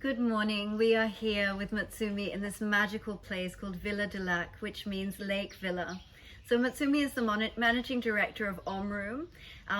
Good morning. We are here with Matsumi in this magical place called Villa de Lac, which means lake villa. So Matsumi is the managing director of Omroom,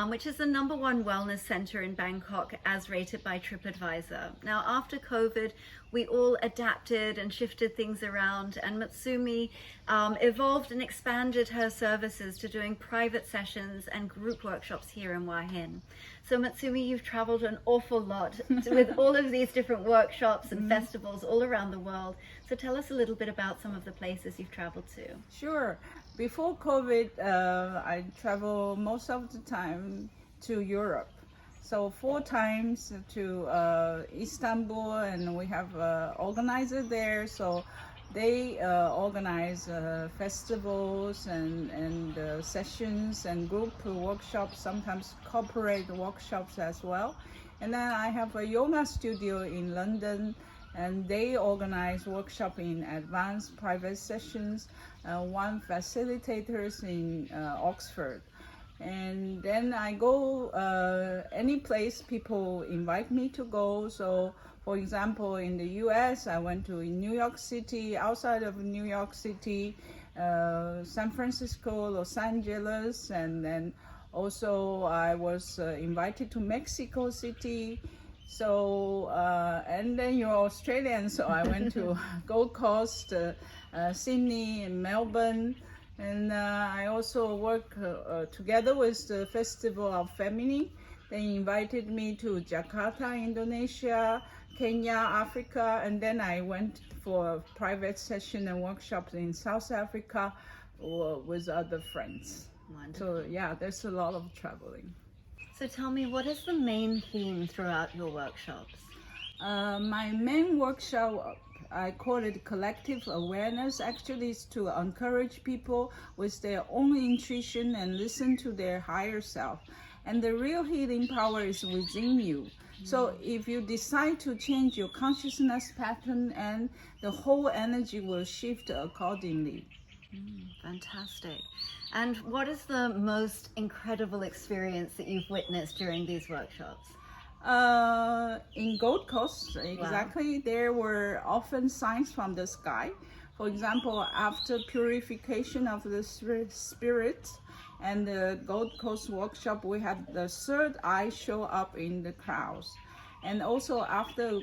which is the #1 wellness center in Bangkok as rated by TripAdvisor. Now, after COVID, we all adapted and shifted things around, and Matsumi evolved and expanded her services to doing private sessions and group workshops here in Hua Hin. So Matsumi, you've traveled an awful lot with all of these different workshops and festivals all around the world. So tell us a little bit about some of the places you've traveled to. Sure. Before COVID, I travel most of the time to Europe. So 4 times to Istanbul, and we have organizer there. So they organize festivals and sessions and group workshops, sometimes corporate workshops as well. And then I have a yoga studio in London, and they organize workshop in advanced private sessions, 1 facilitators in Oxford. And then I go any place people invite me to go. So for example, in the US, I went to New York City, outside of New York City, San Francisco, Los Angeles, and then also I was invited to Mexico City. So, and then you're Australian, so I went to Gold Coast, Sydney, and Melbourne. And I also work together with the Festival of Feminine. They invited me to Jakarta, Indonesia, Kenya, Africa, and then I went for a private session and workshops in South Africa with other friends. Wonderful. So yeah, there's a lot of traveling. So tell me, what is the main theme throughout your workshops? My main workshop, I call it collective awareness. Actually, is to encourage people with their own intuition and listen to their higher self. And the real healing power is within you. So if you decide to change your consciousness pattern, and the whole energy will shift accordingly. Fantastic. And what is the most incredible experience that you've witnessed during these workshops? In Gold Coast, exactly, there were often signs from the sky. For example, after purification of the spirit and the Gold Coast workshop, we had the third eye show up in the crowds. And also after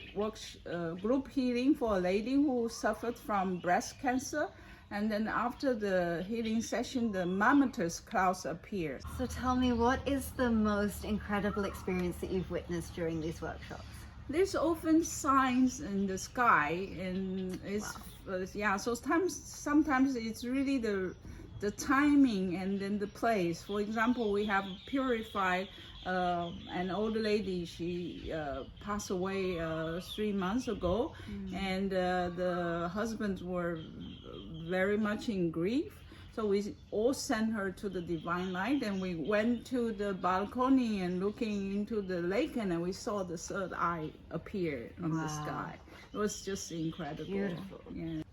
group healing for a lady who suffered from breast cancer, and then after the healing session, the mammotus clouds appeared. So tell me, what is the most incredible experience that you've witnessed during these workshops? There's often signs in the sky, and it's yeah. So sometimes it's really the timing and then the place. For example, we have purified an old lady. She passed away 3 months ago, and the husbands were very much in grief. So we all sent her to the divine light, and we went to the balcony and looking into the lake, and then we saw the third eye appear on the sky. It was just incredible. Beautiful. Yeah.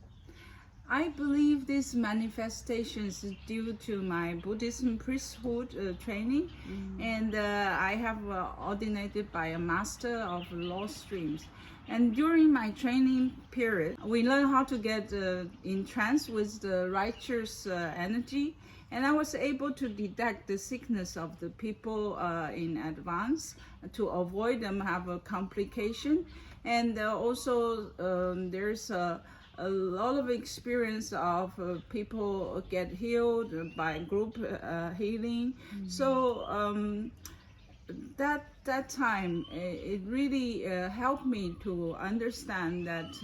I believe this manifestation is due to my Buddhism priesthood training, and I have ordinated by a master of law streams. And during my training period, we learned how to get in trance with the righteous energy, and I was able to detect the sickness of the people in advance to avoid them have a complication. And also there's a lot of experience of people get healed by group healing. So that time it really helped me to understand that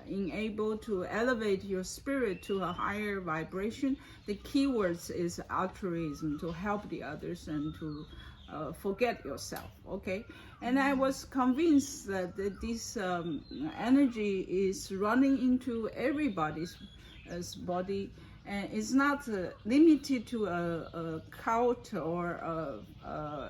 in able to elevate your spirit to a higher vibration, the keywords is altruism, to help the others and to forget yourself. Okay, and I was convinced that this energy is running into everybody's body, and it's not limited to a cult or a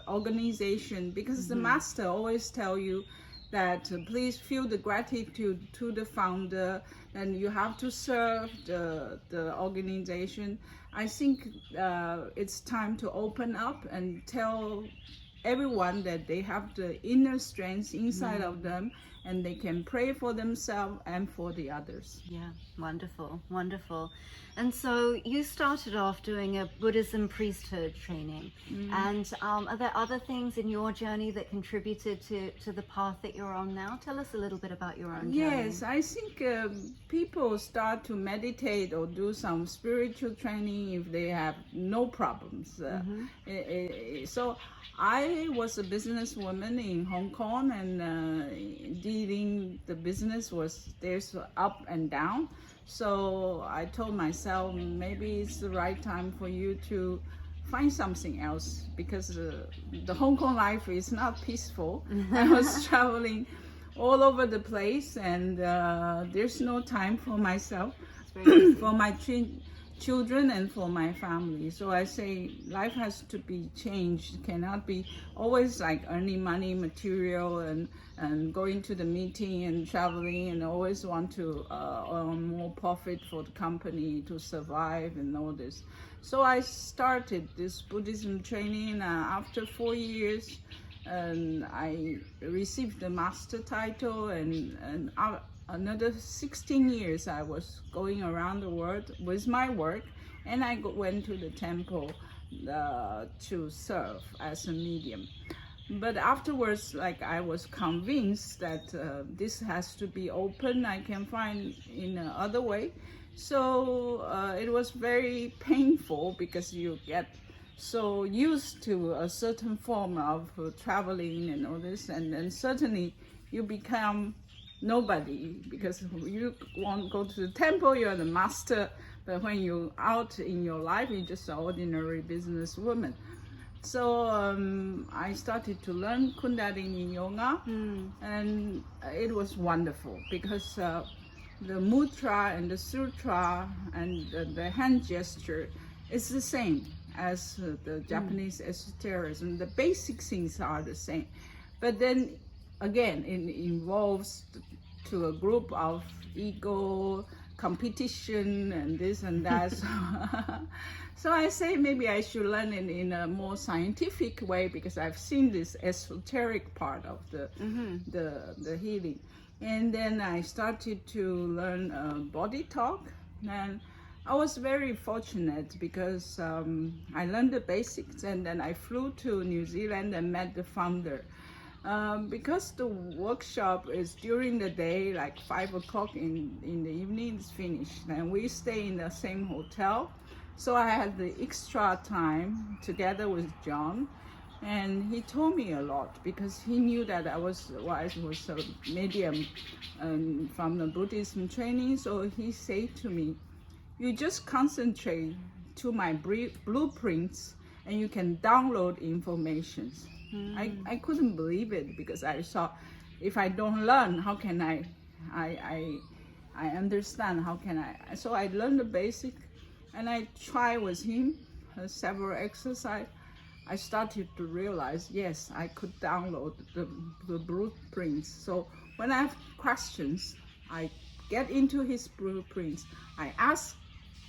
organization, because the master always tell you that please feel the gratitude to the founder, and you have to serve the organization. I think it's time to open up and tell everyone that they have the inner strength inside of them, and they can pray for themselves and for the others. Yeah, wonderful, wonderful. And so you started off doing a Buddhism priesthood training. And are there other things in your journey that contributed to the path that you're on now? Tell us a little bit about your own journey. Yes, I think people start to meditate or do some spiritual training if they have no problems. So I was a businesswoman in Hong Kong, and dealing the business was there's up and down. So I told myself maybe it's the right time for you to find something else, because the Hong Kong life is not peaceful. I was traveling all over the place, and there's no time for myself, for my children and for my family. So I say life has to be changed. It cannot be always like earning money, material, and going to the meeting and traveling and always want to earn more profit for the company to survive and all this. So I started this Buddhism training after 4 years, and I received the master title, and another 16 years I was going around the world with my work, and I went to the temple to serve as a medium. But afterwards, like, I was convinced that this has to be open. I can find in another way. So it was very painful, because you get so used to a certain form of traveling and all this, and then suddenly you become nobody, because you want to go to the temple, you're the master, but when you're out in your life, you're just an ordinary businesswoman. So I started to learn Kundalini Yoga, and it was wonderful, because the mudra and the sutra and the hand gesture is the same as the Japanese esotericism. The basic things are the same, but then again, it involves to a group of ego, competition, and this and that. So I say maybe I should learn it in a more scientific way, because I've seen this esoteric part of the healing. And then I started to learn body talk, and I was very fortunate, because I learned the basics, and then I flew to New Zealand and met the founder. Because the workshop is during the day, like 5 o'clock in the evening, it's finished, and we stay in the same hotel. So I had the extra time together with John, and he told me a lot, because he knew that I was a medium from the Buddhism training. So he said to me, you just concentrate to my blueprints, and you can download information. I couldn't believe it, because I thought, if I don't learn, how can I understand? How can I? So I learned the basic, and I tried with him several exercises. I started to realize, yes, I could download the blueprints. So when I have questions, I get into his blueprints. I ask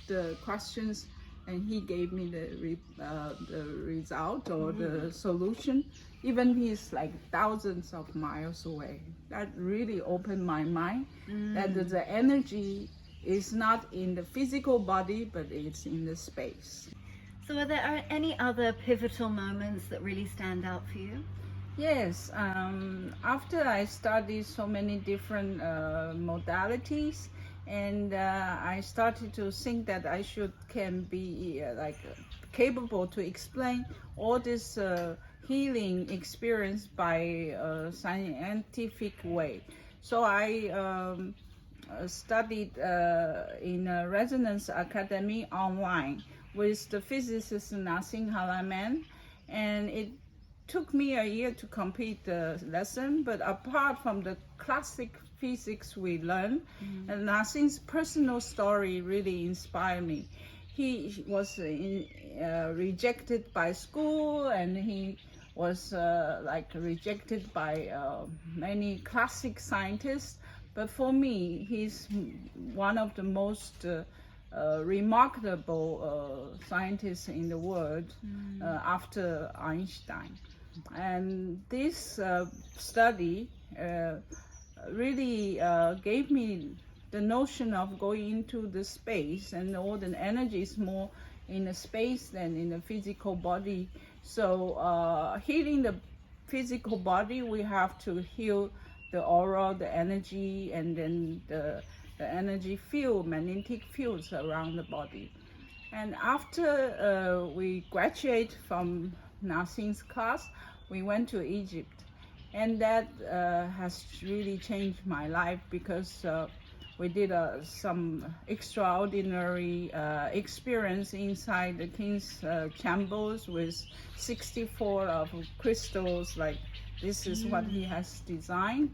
the questions, and he gave me the result or the solution, even he's like thousands of miles away. That really opened my mind, that the energy is not in the physical body, but it's in the space. So are there any other pivotal moments that really stand out for you? Yes, after I studied so many different modalities, and I started to think that I can be capable to explain all this healing experience by a scientific way. So I studied in a Resonance Academy online with the physicist Nassim Haramein, and it took me a year to complete the lesson. But apart from the classic physics we learned, and Nassim's personal story really inspired me. He was rejected by school, and he was rejected by many classic scientists. But for me, he's one of the most remarkable scientists in the world after Einstein. And this study really gave me the notion of going into the space, and all the energy is more in the space than in the physical body. So healing the physical body, we have to heal the aura, the energy, and then the energy field, magnetic fields around the body. And after we graduate from Nassim's class, we went to Egypt, and that has really changed my life, because we did some extraordinary experience inside the king's chambers with 64 of crystals, like this is what he has designed.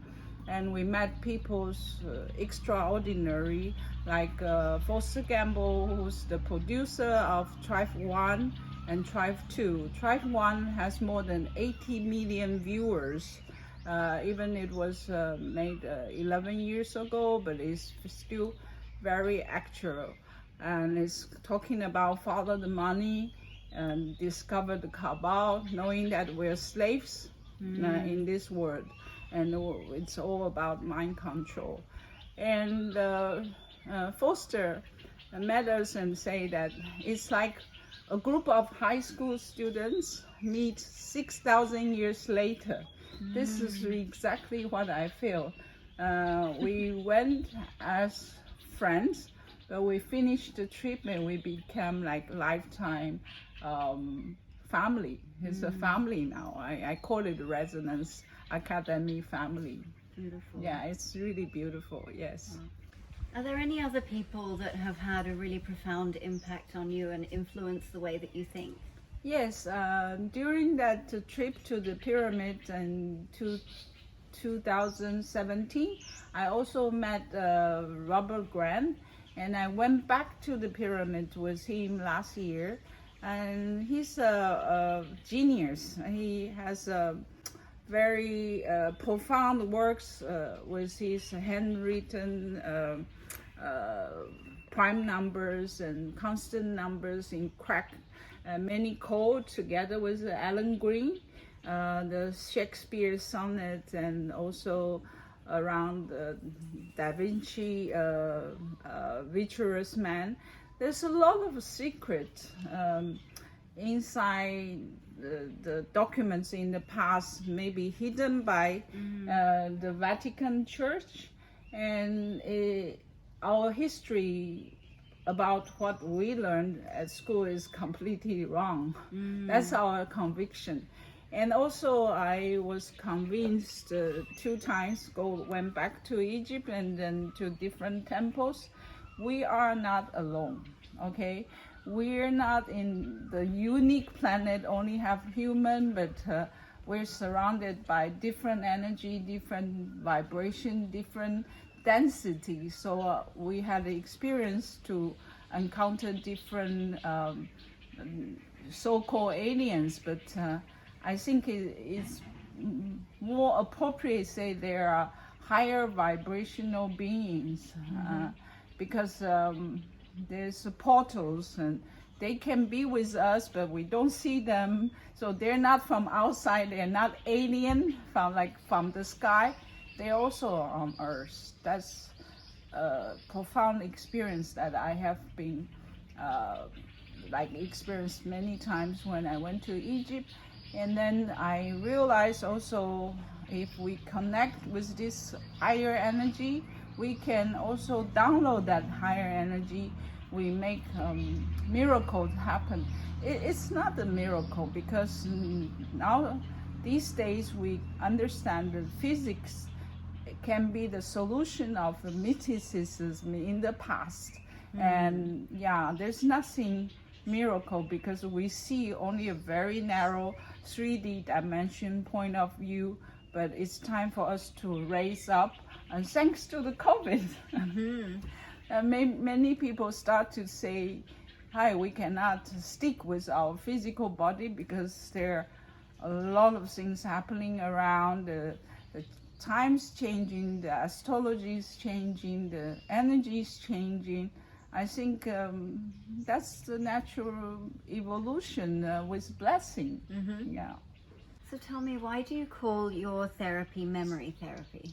And we met people's extraordinary, like Foster Gamble, who's the producer of Tribe 1 and Tribe 2. Tribe 1 has more than 80 million viewers. Even it was made 11 years ago, but it's still very actual. And it's talking about follow the money and discover the Kabbalah, knowing that we're slaves in this world. And it's all about mind control. And Foster met us and say that it's like a group of high school students meet 6,000 years later. This is exactly what I feel. We went as friends, but we finished the trip and we became like lifetime family. It's a family now. I call it Resonance Academy family. Beautiful. Yeah, it's really beautiful, yes. Are there any other people that have had a really profound impact on you and influenced the way that you think? Yes, during that trip to the pyramid in 2017, I also met Robert Grant, and I went back to the pyramid with him last year. And he's a genius. He has very profound works with his handwritten prime numbers and constant numbers in crack. Many code together with Alan Green, the Shakespeare sonnet, and also around Da Vinci, Virtuous Man. There's a lot of secret inside the documents in the past, maybe hidden by the Vatican Church, and our history about what we learned at school is completely wrong. That's our conviction. And also I was convinced 2 times, went back to Egypt and then to different temples. We are not alone, okay? We're not in the unique planet, only have human, but we're surrounded by different energy, different vibration, different density. So we had the experience to encounter different so-called aliens, but I think it's more appropriate to say there are higher vibrational beings, because there's portals and they can be with us, but we don't see them. So they're not from outside, they're not alien from the sky. They're also on Earth. That's a profound experience that I have been experienced many times when I went to Egypt. And then I realized also, if we connect with this higher energy, we can also download that higher energy. We make miracles happen. It's not a miracle, because now these days we understand that physics can be the solution of the mysticism in the past. And yeah, there's nothing miracle, because we see only a very narrow 3D dimension point of view. But it's time for us to raise up, and thanks to the COVID, many people start to say, hi, we cannot stick with our physical body, because there are a lot of things happening around, the times changing, the astrology is changing, the energy is changing. I think that's the natural evolution with blessing. Yeah. So tell me, why do you call your therapy memory therapy?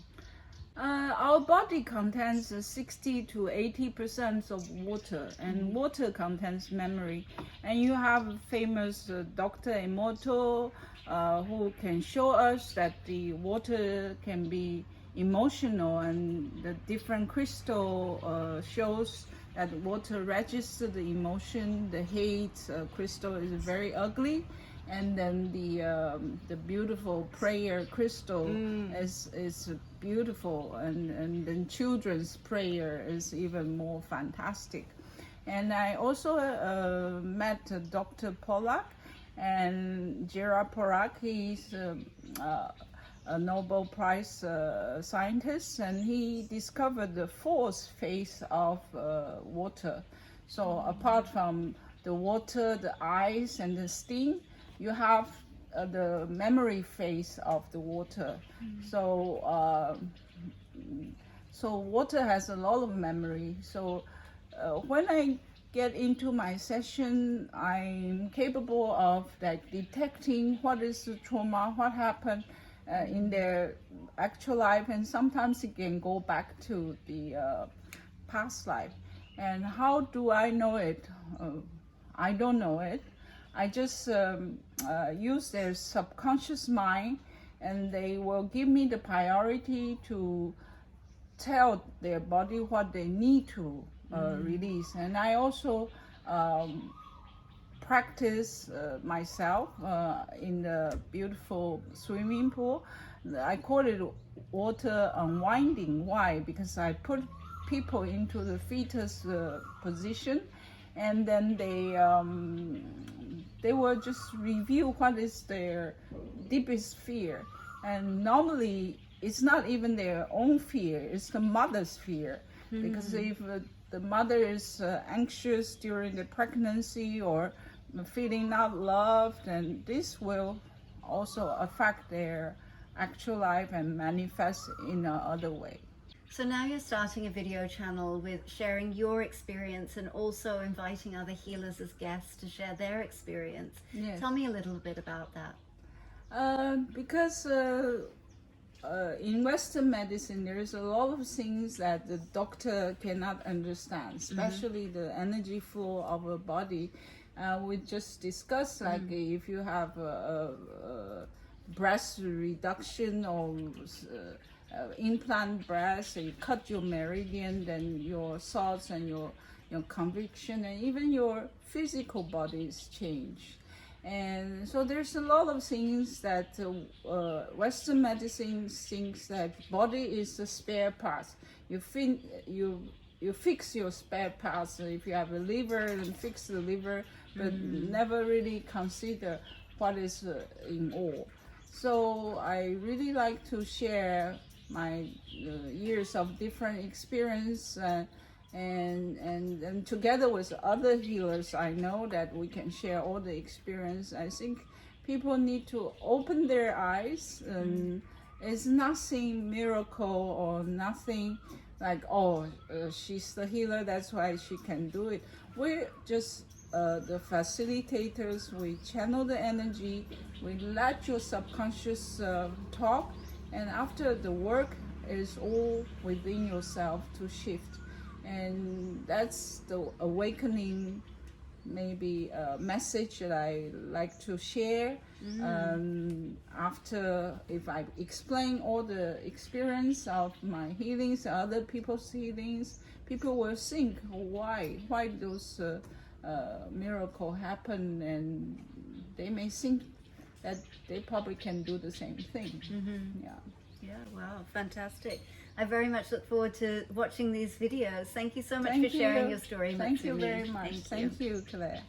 Our body contains 60 to 80% of water, and water contains memory. And you have famous Dr. Emoto, who can show us that the water can be emotional, and the different crystal shows that water registers the emotion. The hate crystal is very ugly, and then the beautiful prayer crystal is beautiful, and then children's prayer is even more fantastic. And I also met Dr. Pollack, and Gerard Pollack. He's a Nobel Prize scientist, and he discovered the fourth phase of water. So apart from the water, the ice, and the steam, you have the memory phase of the water. So water has a lot of memory. So when I get into my session, I'm capable of detecting what is the trauma, what happened in their actual life, and sometimes it can go back to the past life. And how do I know it? I don't know it. I just use their subconscious mind, and they will give me the priority to tell their body what they need to release. And I also practice myself in the beautiful swimming pool. I call it water unwinding. Why? Because I put people into the fetus position, and then they will just review what is their deepest fear. And normally it's not even their own fear, it's the mother's fear. Because if the mother is anxious during the pregnancy or feeling not loved, and this will also affect their actual life and manifest in another way. So now you're starting a video channel with sharing your experience and also inviting other healers as guests to share their experience. Yes. Tell me a little bit about that. Because in Western medicine, there is a lot of things that the doctor cannot understand, especially the energy flow of a body. We just discussed, like if you have a breast reduction or implant breast, you cut your meridian, then your thoughts and your conviction and even your physical bodies change. And so there's a lot of things that Western medicine thinks that body is the spare parts. You fix your spare parts. If you have a liver, then fix the liver, but never really consider what is in all. So I really like to share my years of different experience, and together with other healers, I know that we can share all the experience. I think people need to open their eyes. It's nothing miracle or nothing like, she's the healer, that's why she can do it. We're just the facilitators. We channel the energy, we let your subconscious talk, and after the work is all within yourself to shift. And that's the awakening, maybe message that I like to share. After, if I explain all the experience of my healings, other people's healings, people will think why those miracle happen, and they may think that they probably can do the same thing. Yeah, wow, fantastic. I very much look forward to watching these videos. Thank you so much for sharing your story, Thank you Matsumi. very much. Thank you, Claire.